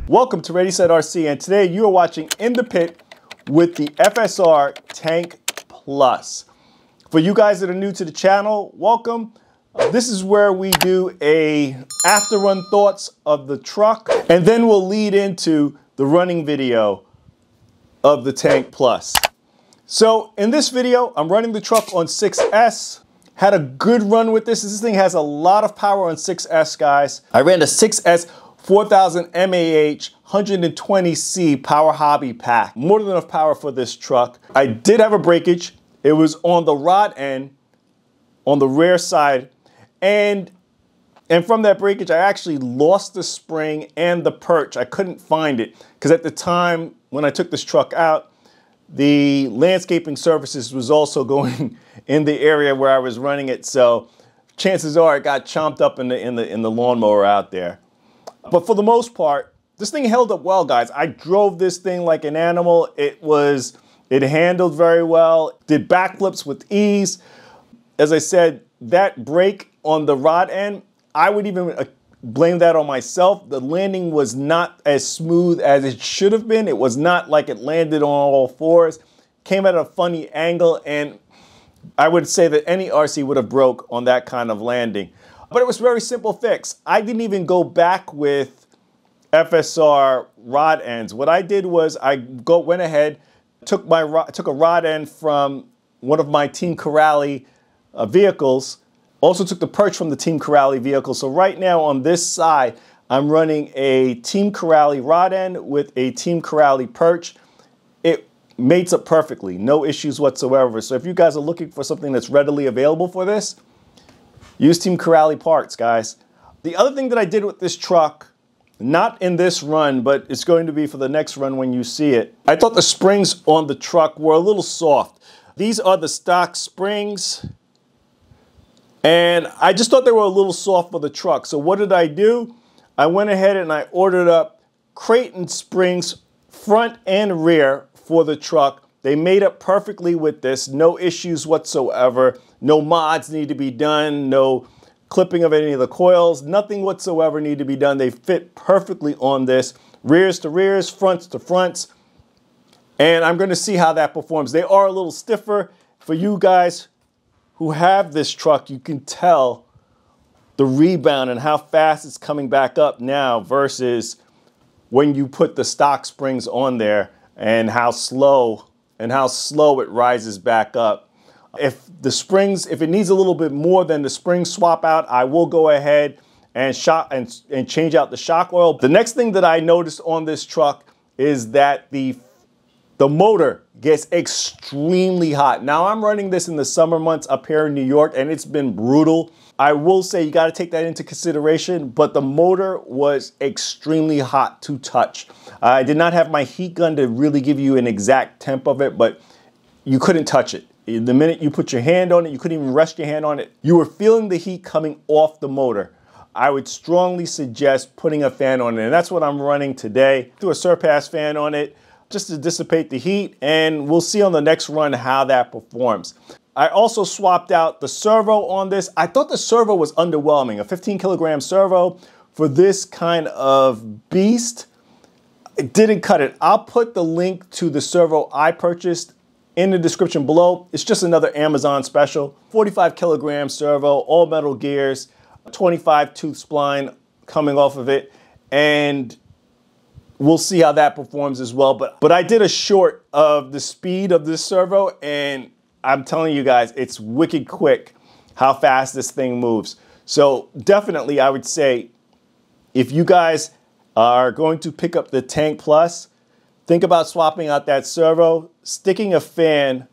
Welcome to Ready Set RC, and today you are watching In the Pit with the FSR Tank Plus. For you guys that are new to the channel, welcome. This is where we do a after run thoughts of the truck, and then we'll lead into the running video of the Tank Plus. So in this video, I'm running the truck on 6S. Had a good run with this. This thing has a lot of power on 6S, guys. I ran a 6S 4000 mAh 120C power hobby pack. More than enough power for this truck. I did have a breakage. It was on the rod end, on the rear side. And from that breakage, I actually lost the spring and the perch. I couldn't find it because at the time when I took this truck out, the landscaping services was also going in the area where I was running it. So chances are it got chomped up in the lawnmower out there. But for the most part, this thing held up well, guys. I drove this thing like an animal. It handled very well, did backflips with ease. As I said, that brake on the rod end, I would even blame that on myself. The landing was not as smooth as it should have been. It was not like it landed on all fours. Came at a funny angle, and I would say that any RC would have broke on that kind of landing. But it was a very simple fix. I didn't even go back with FSR rod ends. What I did was I went ahead, took a rod end from one of my Team Corrali vehicles. Also took the perch from the Team Corrali vehicle. So right now on this side, I'm running a Team Corrali rod end with a Team Corrali perch. It mates up perfectly, no issues whatsoever. So if you guys are looking for something that's readily available for this, use Team Corrali parts, guys. The other thing that I did with this truck, not in this run, but it's going to be for the next run when you see it, I thought the springs on the truck were a little soft. These are the stock springs, and I just thought they were a little soft for the truck. So what did I do? I went ahead and I ordered up Kraton springs front and rear for the truck. They made up perfectly with this, no issues whatsoever. No mods need to be done, no clipping of any of the coils, nothing whatsoever need to be done. They fit perfectly on this, rears to rears, fronts to fronts. And I'm gonna see how that performs. They are a little stiffer. For you guys who have this truck, you can tell the rebound and how fast it's coming back up now versus when you put the stock springs on there, and how slow it rises back up. If it needs a little bit more than the spring swap out, I will go ahead and change out the shock oil. The next thing that I noticed on this truck is that the motor gets extremely hot. Now I'm running this in the summer months up here in New York, and it's been brutal. I will say you got to take that into consideration, but the motor was extremely hot to touch. I did not have my heat gun to really give you an exact temp of it, but you couldn't touch it. The minute you put your hand on it, you couldn't even rest your hand on it. You were feeling the heat coming off the motor. I would strongly suggest putting a fan on it, and that's what I'm running today. Threw a surpass fan on it just to dissipate the heat, and we'll see on the next run how that performs. I also swapped out the servo on this. I thought the servo was underwhelming. A 15 kilogram servo for this kind of beast, it didn't cut it. I'll put the link to the servo I purchased in the description below. It's just another Amazon special. 45 kilogram servo, all metal gears, 25 tooth spline coming off of it, and we'll see how that performs as well. But I did a short of the speed of this servo, and I'm telling you guys, it's wicked quick how fast this thing moves. So definitely I would say, if you guys are going to pick up the Tank Plus, think about swapping out that servo, sticking a fan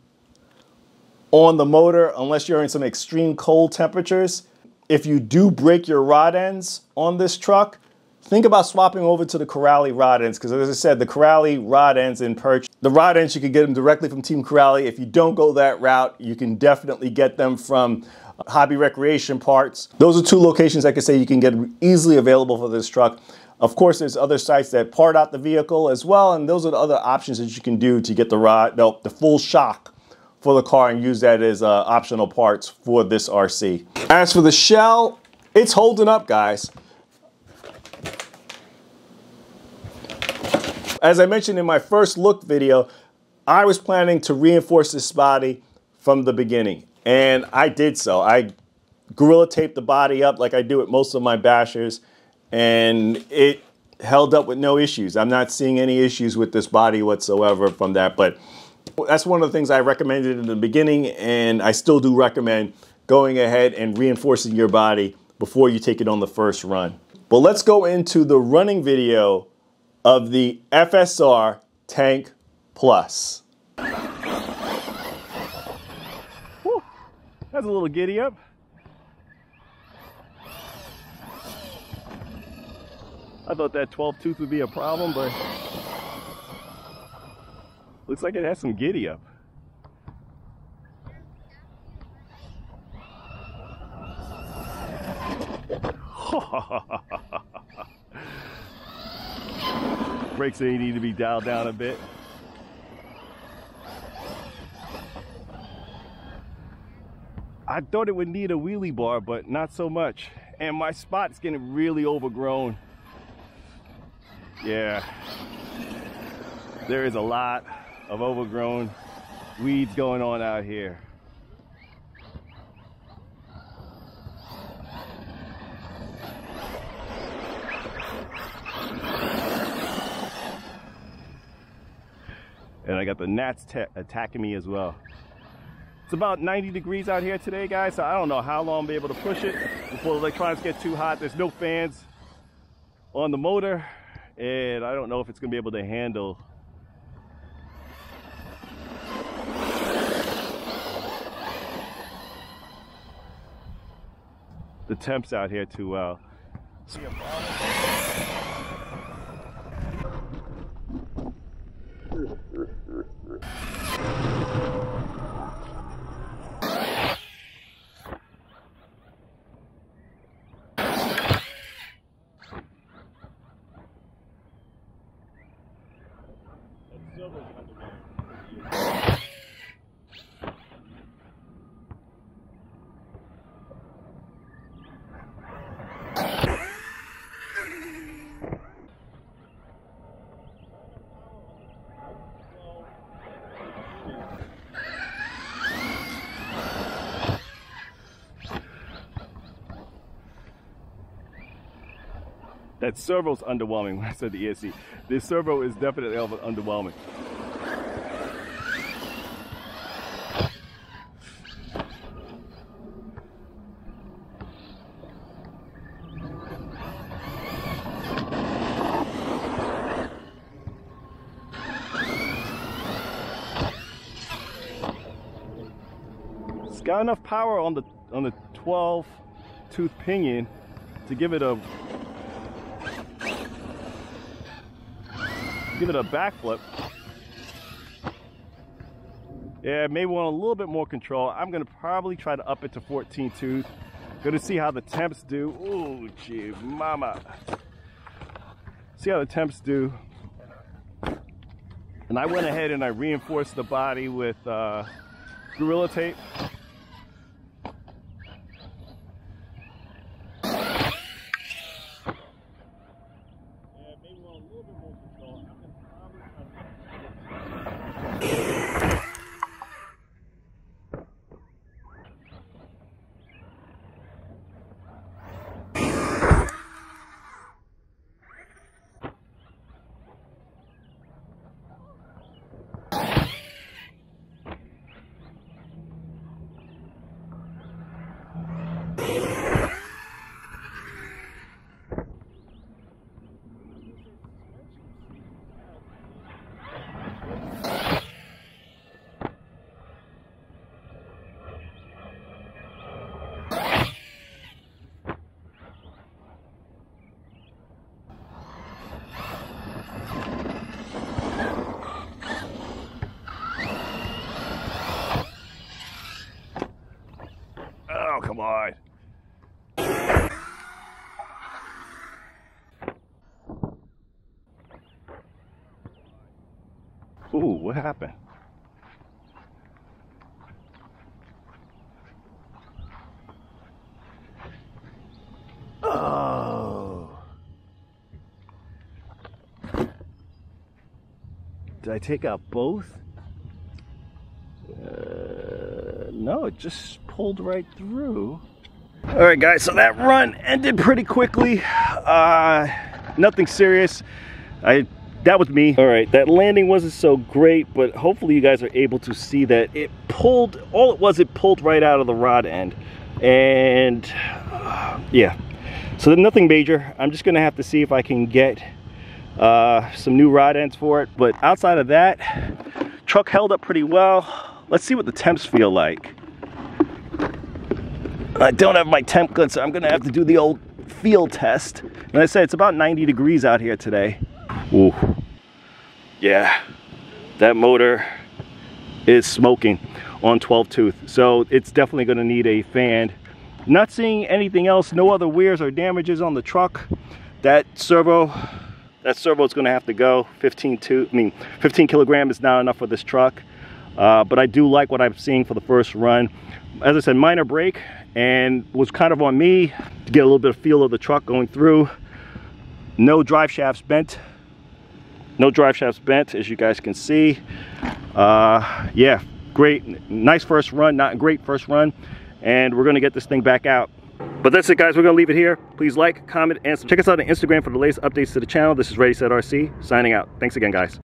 on the motor unless you're in some extreme cold temperatures. If you do break your rod ends on this truck, think about swapping over to the Corrali rod ends, because as I said, the Corrali rod ends in perch. The rod ends, you can get them directly from Team Corrali. If you don't go that route, you can definitely get them from Hobby Recreation Parts. Those are two locations I could say you can get easily available for this truck. Of course, there's other sites that part out the vehicle as well, and those are the other options that you can do to get the full shock for the car and use that as optional parts for this RC. As for the shell, it's holding up, guys. As I mentioned in my first look video, I was planning to reinforce this body from the beginning, and I did so. I Gorilla taped the body up like I do with most of my bashers, and it held up with no issues. I'm not seeing any issues with this body whatsoever from that, but that's one of the things I recommended in the beginning, and I still do recommend going ahead and reinforcing your body before you take it on the first run. But let's go into the running video of the FSR Tank Plus. Whew, that's a little giddy up. I thought that 12 tooth would be a problem, but looks like it has some giddy up. Brakes may need to be dialed down a bit. I thought it would need a wheelie bar, but not so much. And my spot's getting really overgrown. Yeah, there is a lot of overgrown weeds going on out here. And I got the gnats attacking me as well. It's about 90 degrees out here today, guys, so I don't know how long I'll be able to push it before the electronics get too hot. There's no fans on the motor, and I don't know if it's going to be able to handle the temps out here too well. That servo's underwhelming. When I said the ESC, this servo is definitely underwhelming. It's got enough power on the 12 tooth pinion to give it a backflip. Yeah, maybe want a little bit more control. I'm gonna probably try to up it to 14 tooth. Gonna see how the temps do. Ooh, gee, mama. See how the temps do. And I went ahead and I reinforced the body with Gorilla tape. Come on. Ooh, what happened? Oh. Did I take out both? No, it just pulled right through. All right, guys, so that run ended pretty quickly. Nothing serious. That was me. All right, that landing wasn't so great, but hopefully you guys are able to see that it pulled, it pulled right out of the rod end. And yeah, so there's nothing major. I'm just gonna have to see if I can get some new rod ends for it. But outside of that, truck held up pretty well. Let's see what the temps feel like. I don't have my temp gun, so I'm gonna have to do the old field test. And I said it's about 90 degrees out here today. Ooh, yeah, that motor is smoking on 12 tooth, so it's definitely going to need a fan. Not seeing anything else, no other wears or damages on the truck. That servo is going to have to go. 15 kilogram is not enough for this truck, but I do like what I'm seeing for the first run. As I said, minor break, and was kind of on me to get a little bit of feel of the truck going through. No drive shafts bent. No drive shafts bent, as you guys can see. Yeah, great, nice first run, not a great first run, and we're gonna get this thing back out. But that's it, guys, we're gonna leave it here. Please like, comment, and check us out on Instagram for the latest updates to the channel. This is Ready Set RC, signing out. Thanks again, guys.